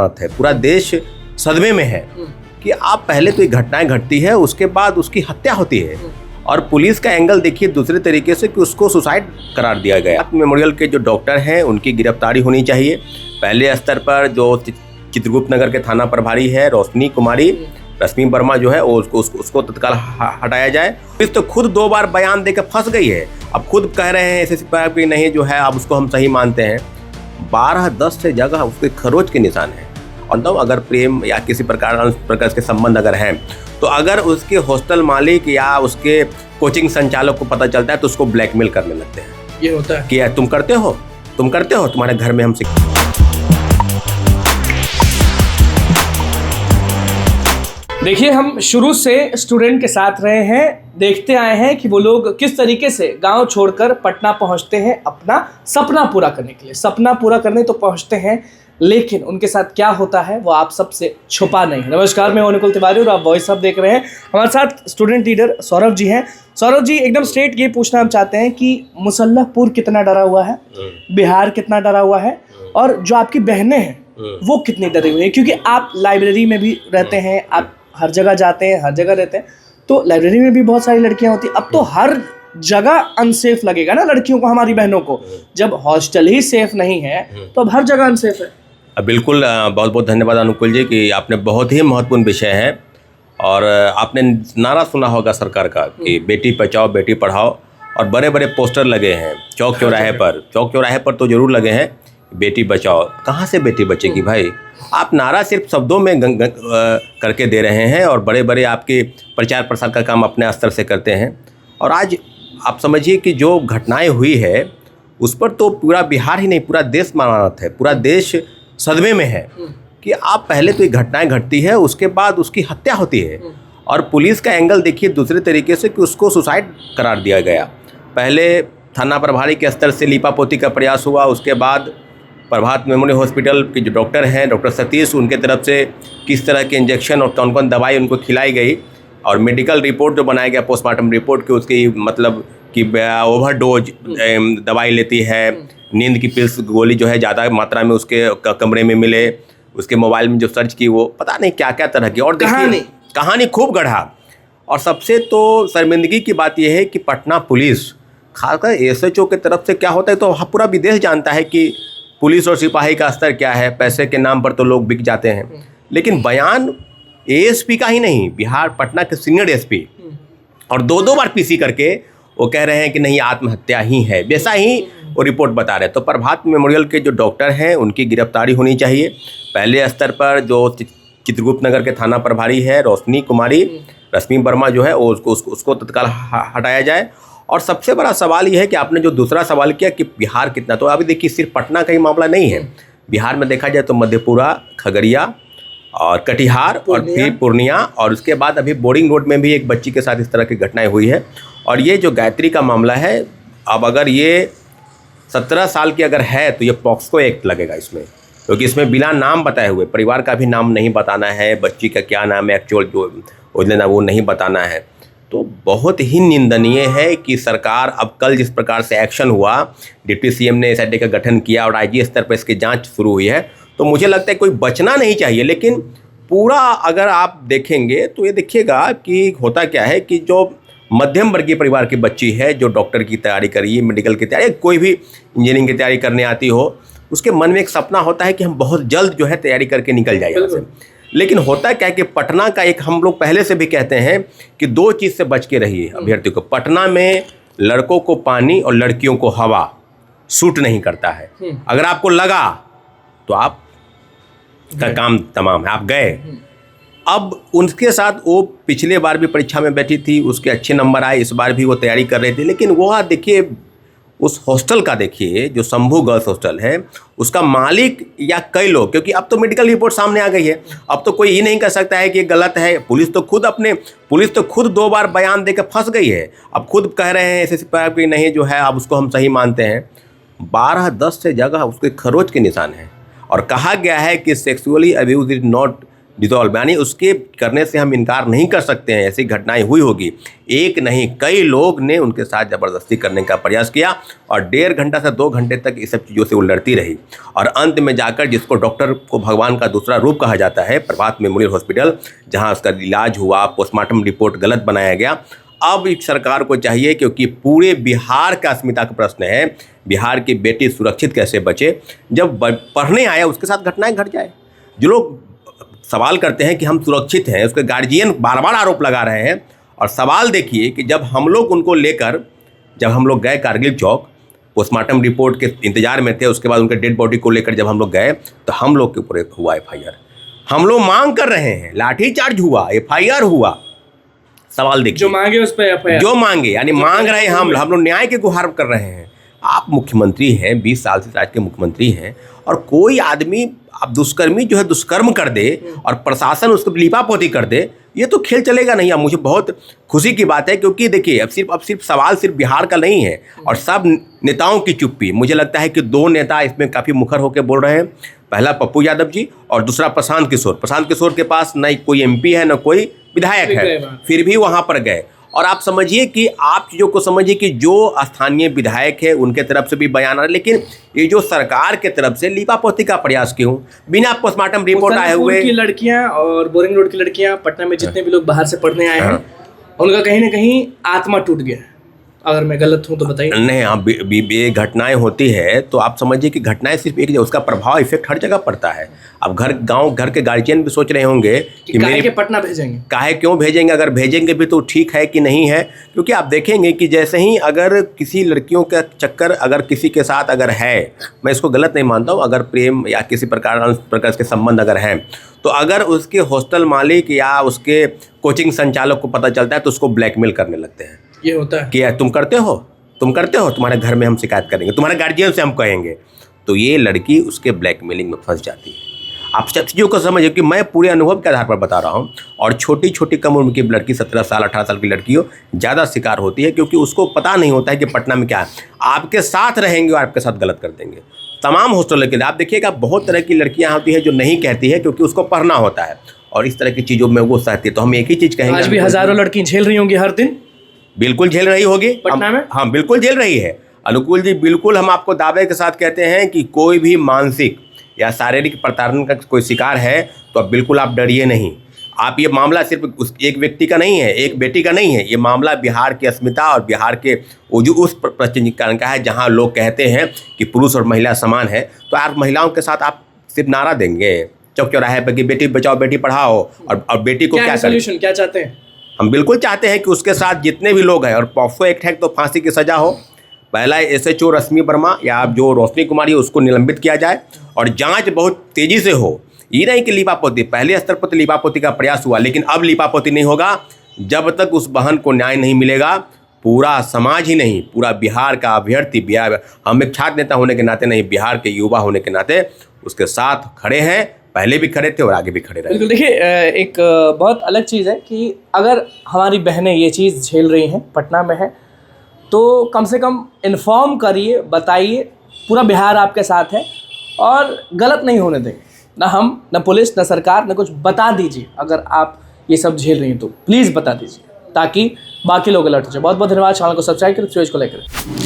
अमानत है, पूरा देश सदमे में है कि आप पहले तो ये घटनाएं घटती है, उसके बाद उसकी हत्या होती है और पुलिस का एंगल देखिए दूसरे तरीके से कि उसको सुसाइड करार दिया गया। मेमोरियल के जो डॉक्टर हैं उनकी गिरफ्तारी होनी चाहिए। पहले स्तर पर जो चित्रगुप्त नगर के थाना प्रभारी है रोशनी कुमारी रश्मि वर्मा जो है उसको तत्काल हटाया जाए। पुलिस तो खुद 2 बार बयान देकर फंस गई है, अब खुद कह रहे हैं एसएसपी साहब कि नहीं जो है अब उसको हम सही मानते हैं। 12-10 से जगह उसके खरोच के निशान है और तो अगर प्रेम या किसी प्रकार के संबंध अगर हैं तो अगर उसके हॉस्टल मालिक या उसके कोचिंग संचालक को पता चलता है तो उसको ब्लैकमेल करने लगते हैं। ये होता है कि तुम करते हो तुम्हारे घर में हम देखिए, हम शुरू से स्टूडेंट के साथ रहे हैं, देखते आए हैं कि वो लोग किस तरीके से गांव छोड़कर पटना पहुंचते हैं अपना सपना पूरा करने के लिए। सपना पूरा करने तो पहुंचते हैं, लेकिन उनके साथ क्या होता है वो आप सबसे छुपा नहीं है। नमस्कार, मैं अनुकुल तिवारी और आप वॉइस अब देख रहे हैं। हमारे साथ स्टूडेंट लीडर सौरभ जी हैं। सौरभ जी, एकदम स्ट्रेट ये पूछना हम चाहते हैं कि मुसल्लहपुर कितना डरा हुआ है, बिहार कितना डरा हुआ है और जो आपकी बहनें हैं वो कितनी डरी हुई है? क्योंकि आप लाइब्रेरी में भी रहते हैं, आप हर जगह जाते हैं, हर जगह रहते हैं, तो लाइब्रेरी में भी बहुत सारी लड़कियां होती हैं। अब तो हर जगह अनसेफ लगेगा ना लड़कियों को, हमारी बहनों को। जब हॉस्टल ही सेफ नहीं है तो अब हर जगह अनसेफ है। बिल्कुल, बहुत बहुत धन्यवाद अनुकुल जी कि आपने बहुत ही महत्वपूर्ण विषय है। और आपने नारा सुना होगा सरकार का कि बेटी बचाओ बेटी पढ़ाओ, और बड़े बड़े पोस्टर लगे हैं चौक चौराहे पर तो जरूर लगे हैं बेटी बचाओ। कहाँ से बेटी बचेगी भाई? आप नारा सिर्फ शब्दों में करके दे रहे हैं और बड़े बड़े आपके प्रचार प्रसार का काम अपने स्तर से करते हैं। और आज आप समझिए कि जो घटनाएं हुई है उस पर तो पूरा बिहार ही नहीं पूरा देश अमानत है, पूरा देश सदमे में है कि आप पहले तो ये घटनाएं घटती है, उसके बाद उसकी हत्या होती है और पुलिस का एंगल देखिए दूसरे तरीके से कि उसको सुसाइड करार दिया गया। पहले थाना प्रभारी के स्तर से लीपापोती का प्रयास हुआ, उसके बाद प्रभात मेमोरियल हॉस्पिटल के जो डॉक्टर हैं डॉक्टर सतीश, उनके तरफ से किस तरह के इंजेक्शन और कौन कौन दवाई उनको खिलाई गई और मेडिकल रिपोर्ट जो बनाया गया पोस्टमार्टम रिपोर्ट कि उसकी मतलब कि ओवरडोज दवाई लेती है, नींद की पिल्स गोली जो है ज़्यादा मात्रा में उसके कमरे में मिले, उसके मोबाइल में जो सर्च की वो पता नहीं क्या क्या तरह की। और देखिए कहानी खूब गढ़ा। और सबसे तो शर्मिंदगी की बात यह है कि पटना पुलिस खासकर एसएचओ के तरफ से क्या होता है तो पूरा विदेश जानता है कि पुलिस और सिपाही का स्तर क्या है। पैसे के नाम पर तो लोग बिक जाते हैं, लेकिन बयान एएसपी का ही नहीं, बिहार पटना के सीनियर एसपी और 2-2 बार पीसी करके वो कह रहे हैं कि नहीं आत्महत्या ही है, वैसा ही वो रिपोर्ट बता रहे हैं। तो प्रभात मेमोरियल के जो डॉक्टर हैं उनकी गिरफ्तारी होनी चाहिए। पहले स्तर पर जो चित्रगुप्त नगर के थाना प्रभारी है रोशनी कुमारी रश्मि वर्मा जो है उसको तत्काल हटाया जाए। और सबसे बड़ा सवाल यह है कि आपने जो दूसरा सवाल किया कि बिहार कितना, तो अभी देखिए सिर्फ पटना का ही मामला नहीं है। बिहार में देखा जाए तो मधेपुरा, खगड़िया और कटिहार और फिर पूर्णिया, और उसके बाद अभी बोरिंग रोड में भी एक बच्ची के साथ इस तरह की घटनाएं हुई है। और ये जो गायत्री का मामला है, अब अगर ये 17 साल की अगर है तो ये पॉक्सो एक्ट लगेगा इसमें, क्योंकि इसमें बिना नाम बताए हुए, परिवार का भी नाम नहीं बताना है, बच्ची का क्या नाम है एक्चुअल जो लेना वो नहीं बताना है। तो बहुत ही निंदनीय है कि सरकार अब कल जिस प्रकार से एक्शन हुआ, डिप्टी सीएम ने एसआईटी का गठन किया और आईजी स्तर पर इसकी जांच शुरू हुई है, तो मुझे लगता है कोई बचना नहीं चाहिए। लेकिन पूरा अगर आप देखेंगे तो ये देखिएगा कि होता क्या है कि जो मध्यम वर्गीय परिवार की बच्ची है जो डॉक्टर की तैयारी कर रही है, मेडिकल की तैयारी, कोई भी इंजीनियरिंग की तैयारी करने आती हो, उसके मन में एक सपना होता है कि हम बहुत जल्द जो है तैयारी करके निकल जाए यहाँ से। लेकिन होता क्या है कि पटना का एक हम लोग पहले से भी कहते हैं कि 2 चीज़ से बच के रहिए अभ्यर्थी को। पटना में लड़कों को पानी और लड़कियों को हवा सूट नहीं करता है। अगर आपको लगा तो आप का काम तमाम है, आप गए। अब उनके साथ वो पिछले बार भी परीक्षा में बैठी थी, उसके अच्छे नंबर आए, इस बार भी वो तैयारी कर रही थी। लेकिन वो देखिए उस हॉस्टल का देखिए जो शंभू गर्ल्स हॉस्टल है, उसका मालिक या कई लोग, क्योंकि अब तो मेडिकल रिपोर्ट सामने आ गई है, अब तो कोई ये नहीं कह सकता है कि ये गलत है। पुलिस तो खुद 2 बार बयान देकर फंस गई है, अब खुद कह रहे हैं एसएसपी साहब कि नहीं जो है अब उसको हम सही मानते हैं। 12-10 से जगह उसके खरोच के निशान हैं और कहा गया है कि sexually abuse is not dissolve, यानी उसके करने से हम इनकार नहीं कर सकते हैं, ऐसी घटनाएं हुई होगी। एक नहीं कई लोग ने उनके साथ ज़बरदस्ती करने का प्रयास किया और 1.5 घंटा से 2 घंटे तक इस सब चीज़ों से वो लड़ती रही और अंत में जाकर, जिसको डॉक्टर को भगवान का दूसरा रूप कहा जाता है, प्रभात मेमोरियल हॉस्पिटल, जहाँ उसका इलाज हुआ, पोस्टमार्टम रिपोर्ट गलत बनाया गया। अब इस सरकार को चाहिए, क्योंकि पूरे बिहार का अस्मिता का प्रश्न है, बिहार की बेटी सुरक्षित कैसे बचे। जब पढ़ने आया उसके साथ घटनाएं घट जाए। जो लोग सवाल करते हैं कि हम सुरक्षित हैं, उसके गार्जियन बार बार आरोप लगा रहे हैं। और सवाल देखिए कि जब हम लोग उनको लेकर, जब हम लोग गए कारगिल चौक, पोस्टमार्टम रिपोर्ट के इंतजार में थे, उसके बाद उनके डेड बॉडी को लेकर जब हम लोग गए तो हम लोग के ऊपर हुआ FIR। हम लोग मांग कर रहे हैं, लाठीचार्ज हुआ, FIR हुआ। सवाल देखिए, जो मांगे उस पर FIR, जो मांगे, यानी मांग रहे हैं, हम लोग न्याय की गुहार कर रहे हैं। आप मुख्यमंत्री हैं, 20 साल से राज्य के मुख्यमंत्री हैं, और कोई आदमी, अब दुष्कर्मी जो है दुष्कर्म कर दे और प्रशासन उसको लीपापोती कर दे, ये तो खेल चलेगा नहीं। अब मुझे बहुत खुशी की बात है, क्योंकि देखिए अब सिर्फ सवाल सिर्फ बिहार का नहीं है और सब नेताओं की चुप्पी। मुझे लगता है कि 2 नेता इसमें काफ़ी मुखर होकर बोल रहे हैं, पहला पप्पू यादव जी और दूसरा प्रशांत किशोर के पास न कोई MP है, न कोई विधायक है, फिर भी वहाँ पर गए। और आप समझिए कि आप चीज़ों को समझिए कि जो स्थानीय विधायक है उनके तरफ से भी बयान आ रहा है, लेकिन ये जो सरकार के तरफ से लीपापोती का प्रयास क्यों, बिना पोस्टमार्टम रिपोर्ट आए हुए। की लड़कियां और बोरिंग रोड की लड़कियां, पटना में जितने भी लोग बाहर से पढ़ने आए हैं, उनका कहीं ना कहीं आत्मा टूट गया है। अगर मैं गलत हूँ तो बताइए। नहीं, हाँ, ये घटनाएं होती है तो आप समझिए कि घटनाएं सिर्फ एक, उसका प्रभाव इफेक्ट हर जगह पड़ता है। अब घर के गार्जियन भी सोच रहे होंगे कि काहे के पटना भेजेंगे, काहे क्यों भेजेंगे, अगर भेजेंगे भी तो ठीक है कि नहीं है। क्योंकि आप देखेंगे कि जैसे ही अगर किसी लड़कियों का चक्कर अगर किसी के साथ अगर है, मैं इसको गलत नहीं मानता हूँ, अगर प्रेम या किसी प्रकार के संबंध अगर हैं, तो अगर उसके हॉस्टल मालिक या उसके कोचिंग संचालक को पता चलता है तो उसको ब्लैकमेल करने लगते हैं। ये होता है कि तुम करते हो, तुम्हारे घर में हम शिकायत करेंगे, तुम्हारे गार्जियन से हम कहेंगे। तो ये लड़की उसके ब्लैकमेलिंग में फंस जाती है। आप सब चीज़ों को समझिए कि मैं पूरे अनुभव के आधार पर बता रहा हूँ। और छोटी छोटी कम उम्र की लड़की, 17 साल 18 साल की लड़कियों ज़्यादा शिकार होती है, क्योंकि उसको पता नहीं होता है कि पटना में क्या है। आपके साथ रहेंगे और आपके साथ गलत कर देंगे। तमाम हॉस्टलों के लिए आप देखिएगा, बहुत तरह की लड़कियाँ होती है जो नहीं कहती है, क्योंकि उसको पढ़ना होता है और इस तरह की चीज़ों में वो सहती है। तो हम एक ही चीज़ कहेंगे, आज भी हज़ारों लड़की झेल रही होंगी हर दिन। बिल्कुल झेल रही होगी पटना में। हाँ, बिल्कुल झेल रही है अनुकूल जी। बिल्कुल हम आपको दावे के साथ कहते हैं कि कोई भी मानसिक या शारीरिक प्रताड़ना का कोई शिकार है तो अब बिल्कुल आप डरिए नहीं। आप, ये मामला सिर्फ उस एक व्यक्ति का नहीं है, एक बेटी का नहीं है, ये मामला बिहार की अस्मिता और बिहार के उस प्रश्नीकरण का है, जहाँ लोग कहते हैं कि पुरुष और महिला समान है। तो आप महिलाओं के साथ आप सिर्फ नारा देंगे चौक चौराहे पर कि बेटी बचाओ बेटी पढ़ाओ, और बेटी को क्या सोल्यूशन क्या चाहते हैं? हम बिल्कुल चाहते हैं कि उसके साथ जितने भी लोग हैं, और पॉक्सो एक्ट है तो फांसी की सज़ा हो। पहला SHO रश्मि वर्मा या जो रोशनी कुमारी है उसको निलंबित किया जाए और जांच बहुत तेज़ी से हो। ये नहीं कि लीपापोती, पहले स्तर पर तो लीपापोती का प्रयास हुआ, लेकिन अब लीपापोती नहीं होगा जब तक उस बहन को न्याय नहीं मिलेगा। पूरा समाज ही नहीं, पूरा बिहार का अभ्यर्थी, बिहार, हम एक छात्र नेता होने के नाते नहीं, बिहार के युवा होने के नाते उसके साथ खड़े हैं। पहले भी खड़े थे और आगे भी खड़े रहे। बिल्कुल। देखिए, एक बहुत अलग चीज़ है कि अगर हमारी बहनें ये चीज़ झेल रही हैं, पटना में है, तो कम से कम इन्फॉर्म करिए, बताइए। पूरा बिहार आपके साथ है और गलत नहीं होने देंगे, ना हम, ना पुलिस, ना सरकार, ना कुछ। बता दीजिए अगर आप ये सब झेल रही हैं तो प्लीज़ बता दीजिए, ताकि बाकी लोग अलर्ट हो जाए। बहुत बहुत धन्यवाद। चैनल को सब्सक्राइब करें, सुरेश को लाइक करें।